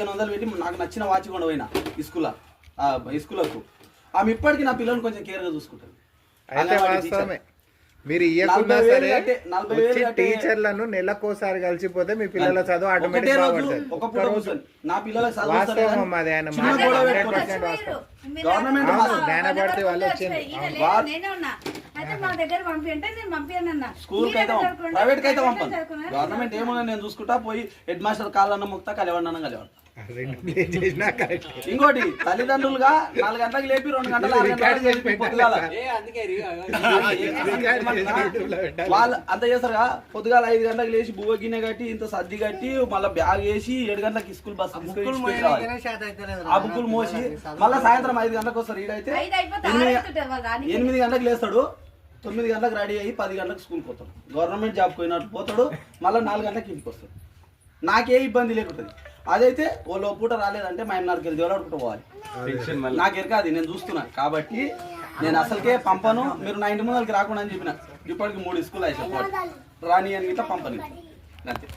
1500 పెట్టి నాకు నచ్చిన వాచ్ కూడా పోయినా స్కూలకు ఆమె ఇప్పటికీ నా పిల్లల్ని కొంచెం కేర్గా చూసుకుంటారు. మీరు ఇవ్వకున్నా సరే వచ్చి టీచర్లను నెలకోసారి కలిసిపోతే మీ పిల్లల చదువు ఆటోమేటిక్ నా పిల్లలకు వాస్తవం అది ఆయన జ్ఞానభారతి వాళ్ళు వచ్చింది. స్కూల్ అయితే ప్రైవేట్ కి అయితే పంపాను. గవర్నమెంట్ ఏమన్నా నేను చూసుకుంటా పోయి హెడ్ మాస్టర్ కాళ్ళన్న ముక్తా కలివాడినా కలివాడు. ఇంకోటి తల్లిదండ్రులుగా 4 గంటలకు లేపి 2 గంటలు వాళ్ళు అంత చేస్తారుగా. పొద్దుగాల 5 గంటలకు లేచి బువ్వ గిన్నె కట్టి ఇంత సర్ది కట్టి మళ్ళీ బ్యాగ్ వేసి 7 గంటలకు స్కూల్ బస్ ఆ బుక్కులు మోసి మళ్ళీ సాయంత్రం 5 గంటలకు వస్తారు. ఈడైతే 8 గంటలకు లేస్తాడు, 9 గంటలకు రెడీ అయ్యి 10 గంటలకు స్కూల్కి పోతాడు. గవర్నమెంట్ జాబ్ పోయినట్టు పోతాడు, మళ్ళీ 4 గంటలకు ఇంటికి వస్తాడు. నాకే ఇబ్బంది లేకుంటుంది. అదైతే ఓ పూట రాలేదంటే మా ఎన్నరికి దేవులాడుకుంటూ పోవాలి. నాకు ఎరకాది, నేను చూస్తున్నా కాబట్టి నేను అసలుకే పంపను. మీరు నా ఇంటి ముందరికి రాకుండా అని చెప్పిన. ఇప్పటికి 3 స్కూల్ అయిపోయి రాని అని ఇట్లా పంపని అంతే.